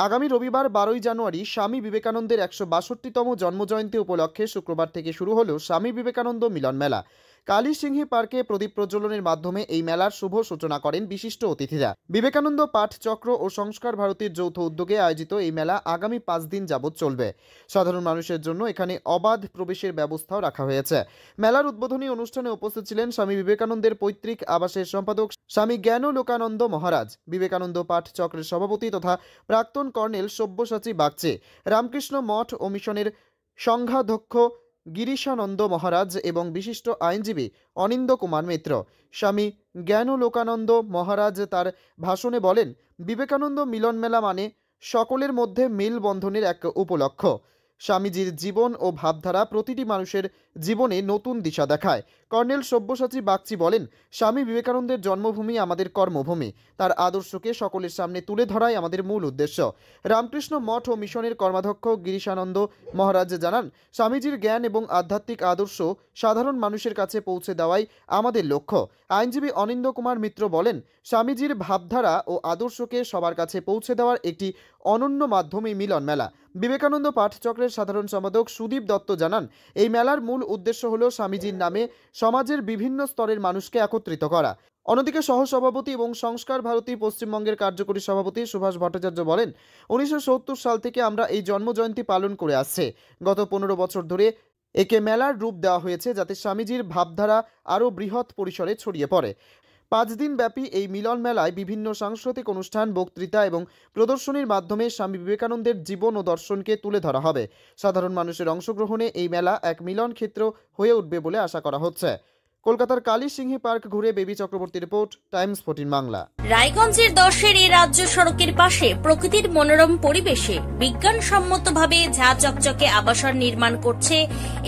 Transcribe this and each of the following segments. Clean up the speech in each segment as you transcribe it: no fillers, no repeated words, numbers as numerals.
আগামী রবিবার 12ই জানুয়ারি স্বামী বিবেকানন্দের 162তম জন্মজয়ন্তী উপলক্ষে শুক্রবার থেকে শুরু হলো স্বামী বিবেকানন্দ মিলন মেলা। কালীসিংহী পার্কে প্রদীপ প্রজ্বলনের মাধ্যমে এই মেলার শুভ সূচনা করেন বিশিষ্ট অতিথিরা। বিবেকানন্দ পাঠ চক্র ও সংস্কার ভারতীর যৌথ উদ্যোগে আয়োজিত এই মেলা আগামী 5 দিন যাবৎ চলবে। সাধারণ মানুষের জন্য এখানে অবাধ প্রবেশের ব্যবস্থাও রাখা হয়েছে। মেলার উদ্বোধনী অনুষ্ঠানে উপস্থিত ছিলেন স্বামী বিবেকানন্দের পৈতৃক আবাসের সম্পাদক স্বামী জ্ঞানলোকানন্দ মহারাজ, বিবেকানন্দ পাঠ চক্রের সভাপতি তথা প্রাক্তন কর্নেল সব্যসাচী বাগচি, রামকৃষ্ণ মঠ ও মিশনের সংঘাধ্যক্ষ গিরিশানন্দ মহারাজ এবং বিশিষ্ট আইনজীবী অনিন্দ কুমার মিত্র। স্বামী জ্ঞানলোকানন্দ মহারাজ তার ভাষণে বলেন, বিবেকানন্দ মিলন মেলা মানে সকলের মধ্যে মেলবন্ধনের এক উপলক্ষ। স্বামীজির জীবন ও ভাবধারা প্রতিটি মানুষের জীবনে নতুন দিশা দেখায়। কর্নেল সব্যসাচী বাগচি বলেন, স্বামী বিবেকানন্দের জন্মভূমি আমাদের কর্মভূমি। তার আদর্শকে সকলের সামনে তুলে ধরাই আমাদের মূল উদ্দেশ্য। রামকৃষ্ণ মঠ ও মিশনের কর্মাধ্যক্ষ গিরিশানন্দ মহারাজ জানান, স্বামীজির জ্ঞান এবং আধ্যাত্মিক আদর্শ সাধারণ মানুষের কাছে পৌঁছে দেওয়াই আমাদের লক্ষ্য। আইনজীবী অনিন্দ কুমার মিত্র বলেন, স্বামীজির ভাবধারা ও আদর্শকে সবার কাছে পৌঁছে দেওয়ার একটি অনন্য মাধ্যমই মিলন মেলা। বিবেকানন্দ পাঠ চক্রের সাধারণ সম্পাদক সুদীপ দত্ত জানান, এই মেলার মূল উদ্দেশ্য হল স্বামীজির নামে সমাজের বিভিন্ন স্তরের মানুষকে একত্রিত করা। অন্যদিকে সহসভাপতি এবং সংস্কার ভারতী পশ্চিমবঙ্গের কার্যকরী সভাপতি সুভাষ ভট্টাচার্য বলেন, 1970 সাল থেকে আমরা এই জন্মজয়ন্তী পালন করে আসছে। গত 15 বছর ধরে একে মেলার রূপ দেওয়া হয়েছে যাতে স্বামীজির ভাবধারা আরও বৃহৎ পরিসরে ছড়িয়ে পড়ে। 5 দিন ব্যাপী এই মিলন মেলায় বিভিন্ন সাংস্কৃতিক অনুষ্ঠান, বক্তৃতা এবং প্রদর্শনীর মাধ্যমে স্বামী বিবেকানন্দের জীবন ও দর্শনকে তুলে ধরা হবে। সাধারণ মানুষের অংশগ্রহণে এই মেলা এক মিলন ক্ষেত্র হয়ে উঠবে বলে আশা করা হচ্ছে। কলকাতার কালীসিংহী পার্ক ঘুরে baby Chakraborty report, Times 14 Bangla. রায়গঞ্জের 10-এর এই রাজ্য সড়কের পাশে প্রকৃতির মনোরম পরিবেশে বিজ্ঞানসম্মতভাবে ঝা চকচকে আবাসন নির্মাণ করছে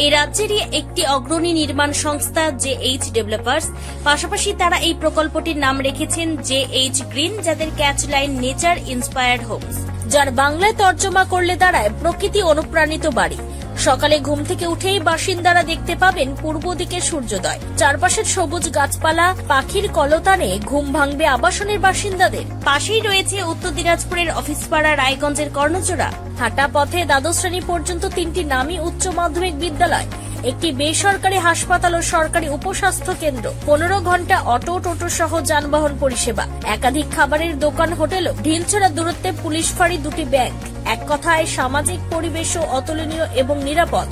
এই রাজ্যেরই একটি অগ্রণী নির্মাণ সংস্থা JH ডেভেলপার্স। পাশাপাশি তারা এই প্রকল্পটির নাম রেখেছেন JH গ্রিন, যাদের ক্যাচলাইন নেচার ইন্সপায়ার্ড হোমস, যার বাংলায় তর্জমা করলে দাঁড়ায় প্রকৃতি অনুপ্রাণিত বাড়ি। সকালে ঘুম থেকে উঠেই বাসিন্দারা দেখতে পাবেন পূর্ব দিকে সূর্যোদয়। চারপাশের সবুজ গাছপালা, পাখির কলতানে ঘুম ভাঙবে আবাসনের বাসিন্দাদের। পাশেই রয়েছে উত্তর দিনাজপুরের অফিসপাড়া রায়গঞ্জের কর্ণজোড়া। হাঁটা পথে দ্বাদশ শ্রেণী পর্যন্ত 3টি নামী উচ্চ মাধ্যমিক বিদ্যালয়, একটি বেসরকারি হাসপাতাল ও সরকারি উপস্বাস্থ্য কেন্দ্র, 15 ঘন্টা অটো, টোটো সহ যানবাহন পরিষেবা, একাধিক খাবারের দোকান, হোটেলও, ঢিলছড়া দূরত্বে পুলিশ ফাঁড়ি, 2টি ব্যাংক। এক কথায় সামাজিক পরিবেশও অতুলনীয় এবং নিরাপদ।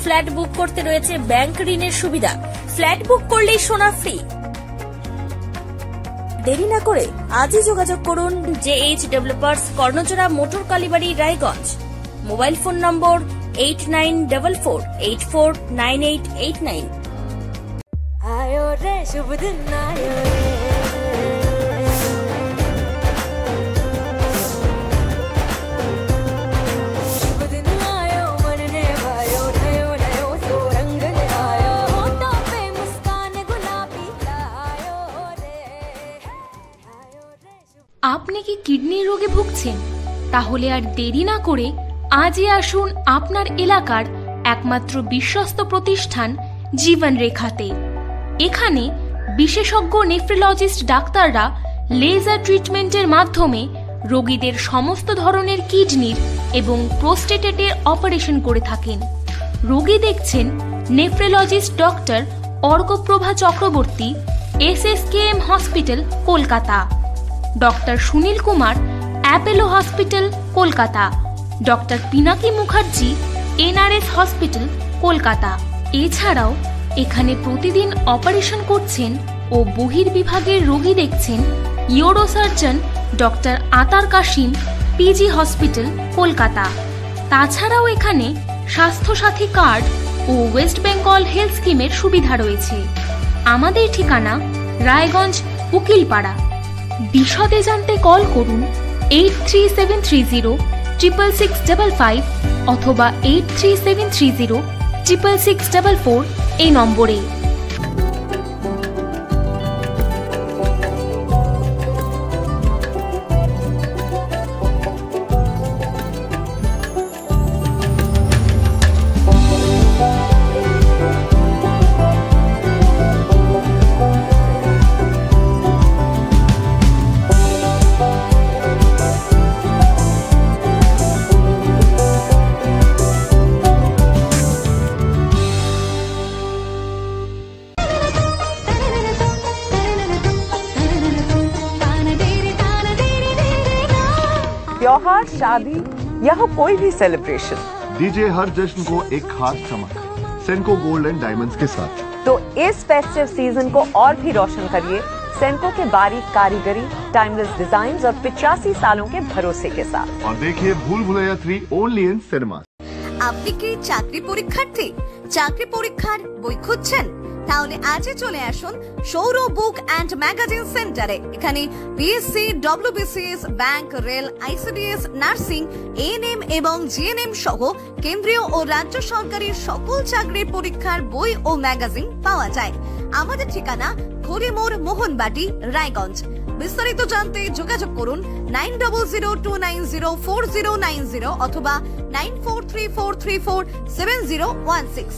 ফ্ল্যাট বুক করতে রয়েছে ব্যাংক ঋণের সুবিধা। ফ্ল্যাট বুক করলেই সোনা ফ্রি। দেরি না করে আজই যোগাযোগ করুন JH developers, Karnajora, motor Kalibari, Raiganj. Mobile phone number 8944849889। आयो रे शुभ दिन आयो रे, शुभ दिन आयो मन ने भायो, नयो नयो तो रंग ले आयो, होठों पे मुस्कान गुलाबी आयो रे, आयो रे। আপনি কি কিডনির রোগে ভুগছেন? তাহলে আর দেরি না করে আজই আসুন আপনার এলাকার একমাত্র বিশ্বস্ত প্রতিষ্ঠান জীবন রেখাতে। এখানে বিশেষজ্ঞ নেফ্রোলজিস্ট ডাক্তাররা লেজার ট্রিটমেন্টের মাধ্যমে রোগীদের সমস্ত ধরনের কিডনির এবং প্রোস্টেটের অপারেশন করে থাকেন। রোগী দেখছেন nephrologist doctor Arkaprava Chakraborty, SSKM hospital, Kolkata. Doctor Sunil Kumar, Apollo hospital, Kolkata. Doctor Pinaki Mukherjee, NRS hospital, Kolkata. এছাড়াও এখানে প্রতিদিন অপারেশন করছেন ও বহির্বিভাগের রোগী দেখছেন ইউরোসার্জন ডক্টর আতার কাশিম, PG হসপিটাল, কলকাতা। তাছাড়াও এখানে স্বাস্থ্যসাথী কার্ড ও ওয়েস্ট বেঙ্গল হেলথ স্কিমের সুবিধা রয়েছে। আমাদের ঠিকানা রায়গঞ্জ, উকিলপাড়া। বিশদে জানতে কল করুন 8373066655 অথবা 8373066644 এই নম্বরে। त्योहार, शादी या हो कोई भी सेलिब्रेशन, दीजिए हर जश्न को एक खास चमक सेनको गोल्ड एंड डायमंड्स के साथ। तो इस फेस्टिव सीजन को और भी रोशन करिए सेनको के बारीक कारीगरी, टाइमलेस डिजाइन और 85 सालों के भरोसे के साथ। और देखिए भूल भुलैया 3 ओनली इन सिनेमा। আপনি কি চাকরি পরীক্ষার্থী? চাকরি পরীক্ষার বই খুঁজছেন? তাহলে আজই চলে আসুন সৌর বুক অ্যান্ড ম্যাগাজিন সেন্টারে। এখানে BSc, WBCS, bank, rail, ICDS, nursing, ANM এবং জিএনএম সহ কেন্দ্রীয় ও রাজ্য সরকারের সকল চাকরির পরীক্ষার বই ও ম্যাগাজিন পাওয়া যায়। আমাদের ঠিকানা খড়িমোড়, মোহনবাটি, রায়গঞ্জ। বিস্তারিত জানতে যোগাযোগ করুন 9002904090 অথবা 9434347016।